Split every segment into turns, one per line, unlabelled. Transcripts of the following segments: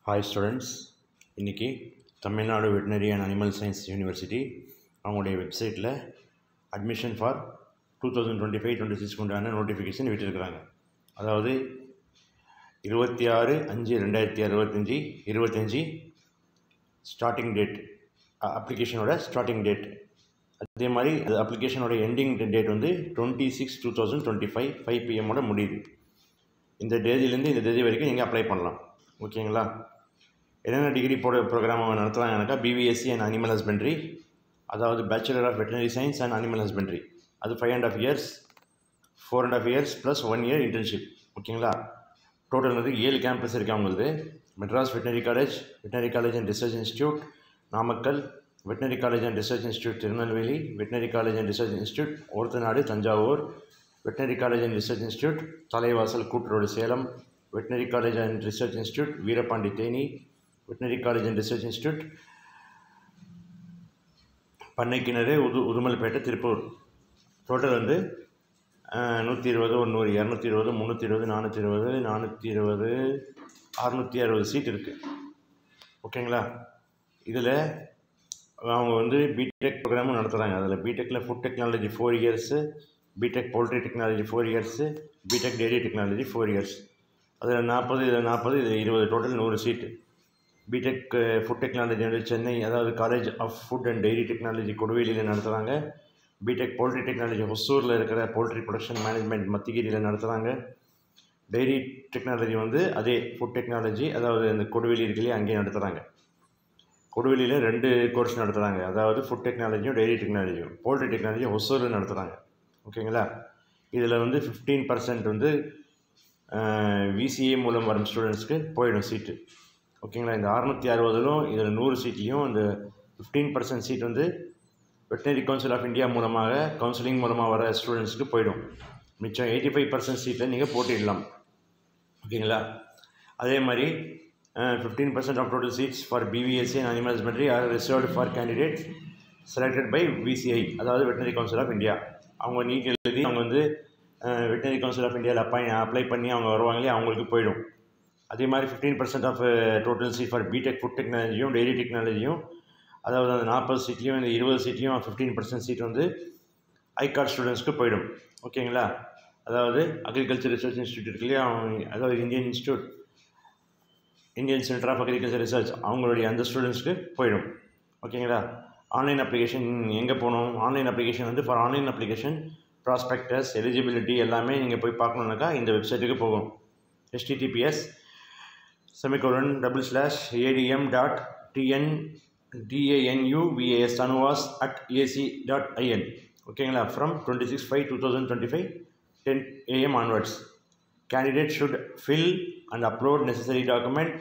Hi students, இன்றைக்கி Tamil Nadu veterinary and animal science university அவங்களுடைய வெப்சைட்டில் அட்மிஷன் ஃபார் 2025-26 உண்டான நோட்டிஃபிகேஷன் விட்டுருக்குறாங்க. அதாவது 26/5/2025 ஸ்டார்டிங் டேட், அப்ளிகேஷனோட ஸ்டார்டிங் டேட். அதே மாதிரி அது அப்ளிகேஷனோட எண்டிங் டேட் வந்து 26/2025 5 PM முடியுது. இந்த தேதியிலேருந்து இந்த தேதி வரைக்கும் நீங்கள் அப்ளை பண்ணலாம். ஓகேங்களா? என்னென்ன டிகிரி ப்ரோக்ராம் நடத்துகிறாங்கனாக்கா பிவிஎஸ்சி அண்ட் அனிமல் ஹஸ்பண்ட்ரி, அதாவது bachelor of veterinary science and animal husbandry. அது 5.5 years, 4.5 years plus 1 year internship. ஓகேங்களா? டோட்டல் வந்து 7 கேம்பஸ் இருக்குது அவங்களுக்கு. Madras veterinary college and research institute Namakkal, veterinary college and research institute Tirunelveli, veterinary college and research institute Orathanadu Thanjavur, veterinary college and research institute Thalaivasal கூட்டுரோடு Salem, veterinary college and research institute Veerapandi Theni, veterinary college and research institute Pannaikinaru Udumalpet Tiruppur. Total வந்து 120, 100, 220, 320, 420, 420, 660 seat இருக்குது. ஓகேங்களா? இதில் அவங்க வந்து BTech ப்ரோக்ராமும் நடத்துகிறாங்க. அதில் பிடெக்கில் food technology 4 years, BTech poultry technology 4 years, BTech dairy technology 4 years. அதில் 40, இதில் 40, இதில் 20, total 100 seat. BTech food technology வந்து சென்னை, அதாவது college of food and dairy technology கொடுவேலியில் நடத்துகிறாங்க. பிடெக் போல்ட்ரி டெக்னாலஜி ஒசூரில் இருக்கிற போல்ட்ரி ப்ரொடக்ஷன் மேனேஜ்மெண்ட் மத்திகிரியில் நடத்துகிறாங்க. டெய்ரி டெக்னாலஜி வந்து அதே ஃபுட் டெக்னாலஜி, அதாவது இந்த கொடுவேலி இருக்குல்லையே அங்கேயே நடத்துகிறாங்க. கொடுவேலியில் 2 கோர்ஸ் நடத்துகிறாங்க, அதாவது ஃபுட் டெக்னாலஜியும் டெய்ரி டெக்னாலஜியும். போல்ட்ரி டெக்னாலஜி ஒசூரில் நடத்துகிறாங்க. ஓகேங்களா? இதில் வந்து 15% வந்து விசிஏ மூலம் வரும் ஸ்டூடெண்ட்ஸ்க்கு போயிடும் சீட்டு. ஓகேங்களா? இந்த 660லும் இதில் 100 சீட்லேயும் இந்த 15% சீட் வந்து வெட்டினரி கவுன்சில் ஆஃப் இந்தியா மூலமாக கவுன்சிலிங் மூலமாக வர ஸ்டூடெண்ட்ஸ்க்கு போயிடும். மிச்சம் 85% சீட்டில் நீங்கள் போட்டிடலாம். ஓகேங்களா? அதே மாதிரி 15% of total seats for BVSc and animal husbandry are reserved for candidates selected by VCI, அதாவது வெட்டினரி கவுன்சில் ஆஃப் இந்தியா. அவங்க நீட் எழுதி அவங்க வந்து வெட்டினரி கவுன்சில் ஆஃப் இந்தியாவில் அப்ளை பண்ணி அவங்க வருவாங்களே, அவங்களுக்கு போயிடும். அதே மாதிரி 15% of total seat for BTech food டெக்னாலஜியும் டெய்ரி டெக்னாலஜியும், அதாவது அந்த 40 சீட்லேயும் இந்த 20 சீட்லேயும் 15% சீட் வந்து ஐகார்ட் ஸ்டூடெண்ட்ஸ்க்கு போயிடும். ஓகேங்களா? அதாவது அக்ரிகல்ச்சர் ரிசர்ச் இன்ஸ்டியூட் இருக்கு இல்லையா, அதாவது Indian centre of agriculture research, அவங்களுடைய அந்த ஸ்டூடெண்ட்ஸ்க்கு போயிடும். ஓகேங்களா? ஆன்லைன் அப்ளிகேஷன் எங்கே போகணும்? ஆன்லைன் அப்ளிகேஷன் வந்து for online application prospectus eligibility எல்லாமே நீங்கள் போய் பார்க்கணுன்னாக்கா இந்த வெப்சைட்டுக்கு போகும். https://adm.tndanuvas@ac.in. ஓகேங்களா? From 26/5/2025 10 AM onwards. Candidates should fill and upload necessary document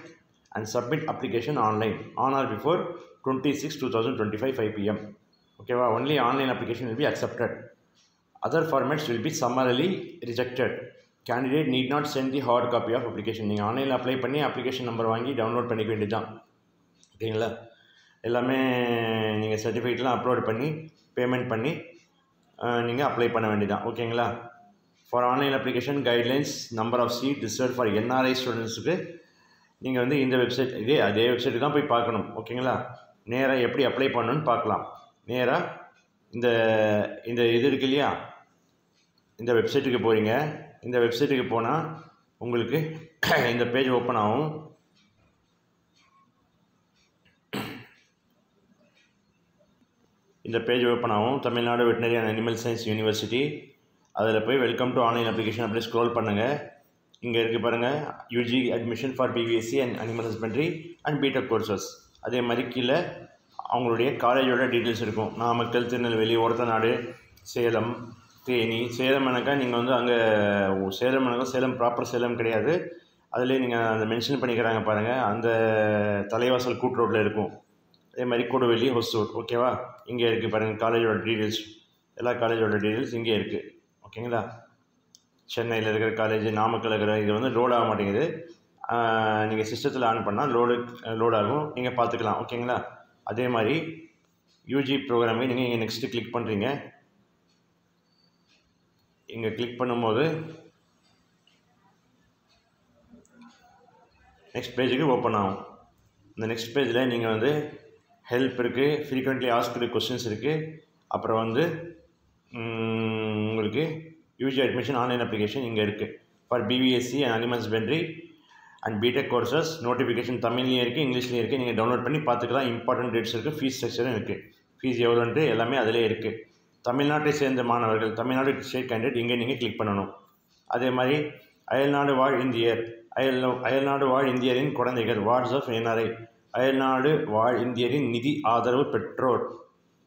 and submit application online on or before 26/2025 5 PM. ஓகேவா? only online application will be accepted. Other formats will be summarily rejected. Candidate need not send the hard copy of application. நீங்கள் ஆன்லைனில் apply பண்ணி application number வாங்கி download பண்ணிக்க வேண்டியதுதான். ஓகேங்களா? எல்லாமே நீங்கள் சர்டிஃபிகேட்லாம் அப்லோட் பண்ணி பேமெண்ட் பண்ணி நீங்கள் அப்ளை பண்ண வேண்டியதான். ஓகேங்களா? For online application guidelines, number of seat reserve for NRI ஸ்டூடெண்ட்ஸுக்கு நீங்கள் வந்து இந்த வெப்சைட், அதே வெப்சைட்டு தான் போய் பார்க்கணும். ஓகேங்களா? நேராக எப்படி அப்ளை பண்ணணுன்னு பார்க்கலாம். நேராக இந்த இது இருக்கு இல்லையா, இந்த வெப்சைட்டுக்கு போகிறீங்க. இந்த வெப்சைட்டுக்கு போனால் உங்களுக்கு இந்த பேஜ் ஓப்பன் ஆகும். Tamil Nadu veterinary and animal science university. அதில் போய் வெல்கம் டு ஆன்லைன் அப்ளிகேஷன் அப்படியே ஸ்க்ரோல் பண்ணுங்கள். இங்கே இருக்குது பாருங்கள், UG admission for BVSc and animal husbandry and BTech courses. அதே மாதிரி கீழே அவங்களுடைய காலேஜோட டீட்டெயில்ஸ் இருக்கும். நாமக்கல், திருநெல்வேலி, ஒரத்தநாடு, சேலம், தேனி. சேலம் எனக்கா நீங்கள் வந்து அங்கே சேலம் ப்ராப்பர் சேலம் கிடையாது. அதிலே நீங்கள் அந்த மென்ஷன் பண்ணிக்கிறாங்க பாருங்கள், அந்த தலைவாசல் கூட்டுரோட்டில் இருக்கும். அதே மாதிரி கொடுவேலி, ஒசூர். ஓகேவா? இங்கே இருக்குது பாருங்கள் காலேஜோட டீட்டெயில்ஸ். எல்லா காலேஜோட டீட்டெயில்ஸ் இங்கே இருக்குது. ஓகேங்களா? சென்னையில் இருக்கிற காலேஜ், நாமக்கல் இருக்கிற, இது வந்து லோட் ஆக மாட்டேங்குது. நீங்கள் சிஸ்டத்தில் ஆன் பண்ணால் லோட் ஆகும், நீங்கள் பார்த்துக்கலாம். ஓகேங்களா? அதே மாதிரி யூஜி ப்ரோக்ராமே நீங்கள் இங்கே நெக்ஸ்ட்டு கிளிக் பண்ணுறீங்க. இங்கே கிளிக் பண்ணும்போது நெக்ஸ்ட் பேஜுக்கு ஓப்பன் ஆகும். இந்த நெக்ஸ்ட் பேஜில் நீங்கள் வந்து ஹெல்ப் இருக்குது, ஃப்ரீக்வெண்ட்லி ஆஸ்க்டு கொஸ்டின்ஸ் இருக்குது, அப்புறம் வந்து உங்களுக்கு யூஜி அட்மிஷன் ஆன்லைன் அப்ளிகேஷன் இங்கே இருக்குது. For BPSC and animal husbandry and BTech courses notification தமிழ்லேயும் இருக்குது, இங்கிலீஷ்லேயும் இருக்குது. நீங்கள் டவுன்லோட் பண்ணி பார்த்துக்கலாம். இம்பார்ட்டன்ட் டேட்ஸ் இருக்குது, ஃபீஸ் ஸ்ட்ரக்சரும் இருக்குது, ஃபீஸ் எவ்வளோன்ட்டு எல்லாமே அதிலே இருக்குது. தமிழ்நாட்டை சேர்ந்த மாணவர்கள், தமிழ்நாடு ஸ்டேட் கேண்டிடேட் இங்கே நீங்கள் கிளிக் பண்ணணும். அதே மாதிரி அயல்நாடு வாழ் இந்தியர், அயல்நாடு வாழ் இந்தியரின் குழந்தைகள், வார்ட்ஸ் ஆஃப் என்ஆர்ஐ, அயல்நாடு வாழ் இந்தியரின் நிதி ஆதரவு பெற்றோர்,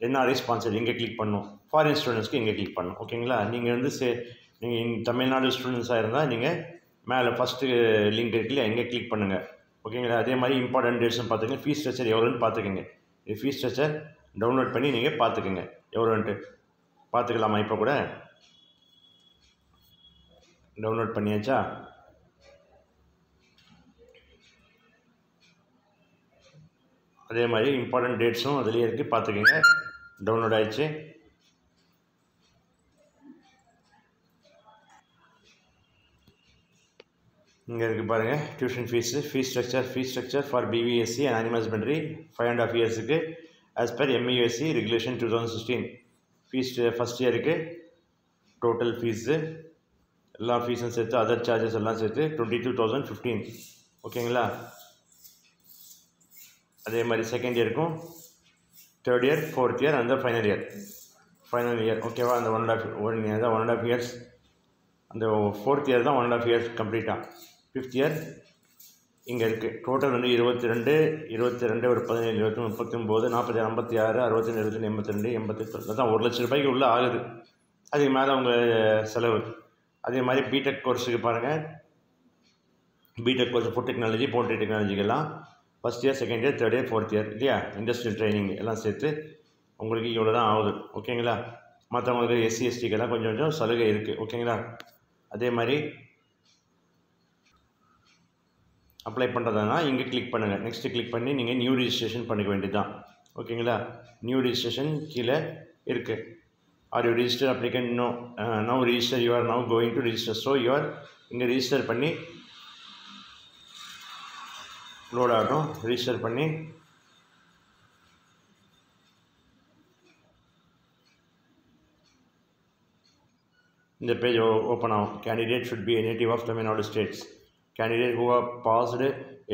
என்ஆர்ஐ ஸ்பான்சர் இங்கே கிளிக் பண்ணணும். ஃபாரின் ஸ்டூடெண்ட்ஸ்க்கு இங்கே கிளிக் பண்ணணும். ஓகேங்களா? நீங்கள் வந்து நீங்கள் தமிழ்நாடு ஸ்டூடெண்ட்ஸாக இருந்தால் நீங்கள் மேலே ஃபஸ்ட்டு லிங்க் இருக்குல்ல, இங்கே கிளிக் பண்ணுங்கள். ஓகேங்களா? அதே மாதிரி இம்பார்ட்டன்ட் டேட்ஸும் பார்த்துக்கங்க, ஃபீஸ் ஸ்ட்ரக்சர் எவ்வளோன்னு பார்த்துக்கங்க. இது ஃபீஸ் ஸ்ட்ரக்சர் டவுன்லோட் பண்ணி நீங்கள் பார்த்துக்கங்க எவ்வளோன்ட்டு. பார்த்துக்கலாமா? இப்போ கூட டவுன்லோட் பண்ணியாச்சா? அதே மாதிரி இம்பார்ட்டன்ட் டேட்ஸும் அதுலேயே இருக்குது, பார்த்துக்கங்க. டவுன்லோட் ஆகிடுச்சு. இங்கே இருக்குது பாருங்கள், tuition fees, fees structure for BPSC and animal husbandry 5.5 இயர்ஸுக்கு as per MESC regulation 2016. Fees first இயருக்கு டோட்டல் ஃபீஸு எல்லா ஃபீஸும் சேர்த்து அதர் சார்ஜஸ் எல்லாம் சேர்த்து 22,015. ஓகேங்களா? அதே மாதிரி செகண்ட் இயருக்கும் தேர்ட் இயர், ஃபோர்த் இயர் அந்த ஃபைனல் இயர். ஓகேவா? அந்த 1.5 இயர்ஸ். அந்த ஃபோர்த் இயர் தான் 1.5 இயர்ஸ் கம்ப்ளீட்டாக. ஃபிஃப்த் இயர் இங்கே இருக்குது. டோட்டல் வந்து 22 ஒரு 17, 28, 39, 40, 56, 61, 72, 88 தான் 1 லட்ச ரூபாய்க்கு உள்ளே ஆகுது. அதுக்கு மேலே உங்கள் செலவு. அதே மாதிரி பிடெக் கோர்ஸுக்கு பாருங்கள், BTech course food technology, poultry டெக்னாலஜிக்கெல்லாம் first year, second year, third year, fourth year இல்லையா, இண்டஸ்ட்ரியல் ட்ரைனிங் எல்லாம் சேர்த்து உங்களுக்கு இவ்வளோ தான் ஆகுது. ஓகேங்களா? மற்றவங்களுக்கு எஸ்சி எஸ்டிக்கெல்லாம் கொஞ்சம் சலுகை இருக்குது. ஓகேங்களா? அதே மாதிரி அப்ளை பண்ணுறதுனா இங்கே கிளிக் பண்ணுங்கள். நெக்ஸ்ட்டு கிளிக் பண்ணி நீங்கள் நியூ ரிஜிஸ்ட்ரேஷன் பண்ணிக்க வேண்டியது தான். ஓகேங்களா? நியூ ரிஜிஸ்ட்ரேஷன் கீழே இருக்குது. Are you register applicant? No, now register, you are now going to register. So you are இங்கே ரிஜிஸ்டர் பண்ணி லோட் ஆகட்டும். ரிஜிஸ்டர் பண்ணி இந்த பேஜ் ஓப்பன் ஆகும். Candidate should be a native of Tamil Nadu states. Candidate who have passed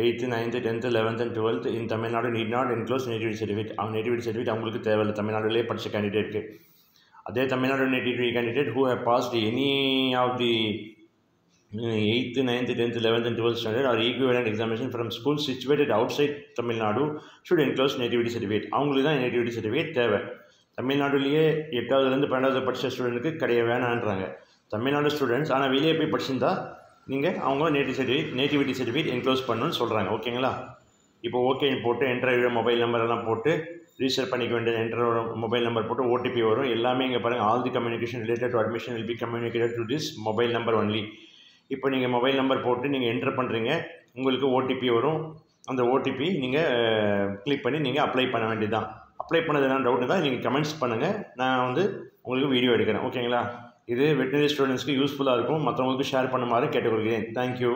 8th, 9th, 10th, 11th and 12th in Tamil Nadu need not enclose nativity certificate. அவங்க nativity certificate அவங்களுக்கு தேவையில்லை. தமிழ்நாடுலேயே படித்த கேண்டிடேட்க்கு. அதே Tamil Nadu nativity candidate who have passed any of the 8th, 9th, 10th, 11th and 12th standard or equivalent examination from schools situated outside Tamil Nadu should enclose nativity certificate. அவங்களுக்கு தான் nativity certificate தேவை. தமிழ்நாடுலேயே 8ஆவதுலேருந்து 12ஆவது படித்த ஸ்டூடெண்ட்டுக்கு வேணான்றாங்க. Tamil Nadu students ஆனால் வெளியே போய் படிச்சிருந்தா நீங்கள் அவங்க நேட்டிவிட்டி சர்டிஃபிகேட் என்க்ளோஸ் பண்ணணும்னு சொல்கிறாங்க. ஓகேங்களா? இப்போ ஓகே போட்டு என்ட்ரு மொபைல் நம்பர் எல்லாம் போட்டு ரிஜிஸ்டர் பண்ணிக்க வேண்டியது. என்ட்ரு மொபைல் நம்பர் போட்டு ஓடிபி வரும். எல்லாமே இங்கே பாருங்கள், all the communication related to admission will be communicated to this mobile number only. இப்போ நீங்கள் மொபைல் நம்பர் போட்டு நீங்கள் என்ட்ரு பண்ணுறீங்க, உங்களுக்கு ஓடிபி வரும். அந்த ஓடிபி நீங்கள் கிளிக் பண்ணி நீங்கள் அப்ளை பண்ண வேண்டியது தான். அப்ளை பண்ணது என்ன டவுட்டு தான் நீங்கள் கமெண்ட்ஸ் பண்ணுங்கள், நான் வந்து உங்களுக்கு வீடியோ எடுக்கிறேன். ஓகேங்களா? இது வெட்டினரி ஸ்டூடெண்ட்ஸ்க்கு யூஸ்ஃபுல்லாக இருக்கும். மற்றவங்களுக்கு ஷேர் பண்ணுமாறு கேட்டுக்கொள்கிறேன். தேங்க்யூ.